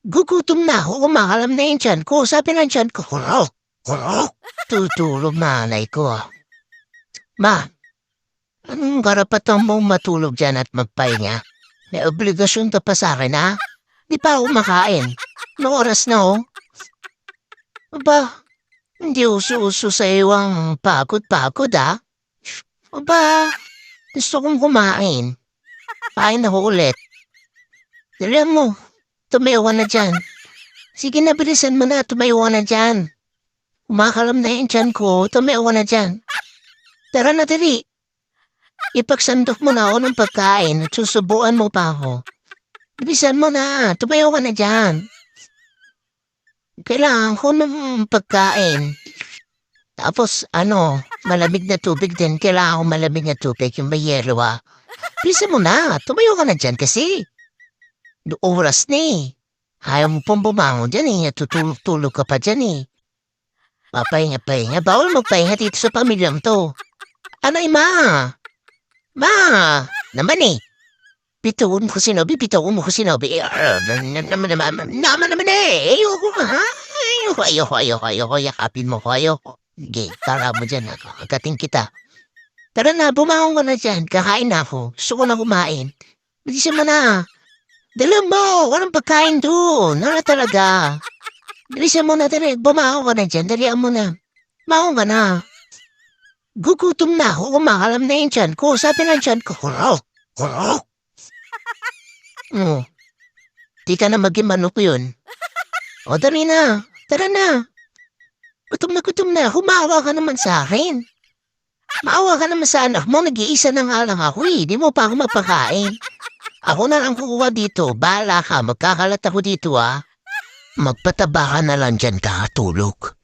Gugutom na ako, kumakalam na yung tiyan ko. Sabi ng tiyan ko, kurok, kurok. Tutulog nanay ko. Ma, anong karapatan mong matulog dyan at magpahinga? May obligasyon ka pa sa akin, ha? Di pa ako makain. Anong oras na, oh? Aba, hindi uso-uso sa iwang pagod-pagod, ha? Aba, gusto kong kumain. Kain ako ulit. Dali mo, tumayo ka na dyan. Sige na, bilisan mo na, tumayo ka na dyan. Kumakalam na yung tiyan ko, tumayo ka na dyan. Tara na, dali. Ipagsandok mo na ako ng pagkain at susubuan mo pa ako. Bilisan mo na, tumayo ka na dyan. Kailangan ko ng pagkain. Tapos, malamig na tubig din. Kailangan ko malamig na tubig, yung may yelo, ha. Bilisan mo na, tumayo ka na dyan kasi. Oras na eh. Ayaw mo pong bumangon dyan eh. Tutulog-tulog ka pa dyan eh. Papahinga-pahinga. Bawal magpahinga dito sa pamilyang to. Ano ma? Ma! Naman eh. Bituon mo ko sinabi. Naman eh. Ayoko ha? Ayoko. Yakapin mo ko. Ayoko. Okay, tara mo dyan. Agating kita. Tara na, bumangon ka na dyan. Kakain na ako. Gusto ko na kumain. Bilisan mo na. Dali mo, walang pagkain doon. Ano talaga? Bilisan mo na, dali. Bumangon ka na dyan. Dalian mo na. Bumangon ka na. Gugutom na ako. Kumakalam na yung tiyan ko. Sabi ng tiyan ko, kurok. Di ka na maging manok yun. O, dali na. Tara na. Gutom na. Humawa ka naman sa akin. Maawa ka naman sa anak mo. Nag-iisa na nga lang ako eh. Di mo pa ako mapakain. Ako na lang kukuha dito. Bahala ka. Magkakalat ako dito, ha. Magpataba ka na lang dyan, kakatulog.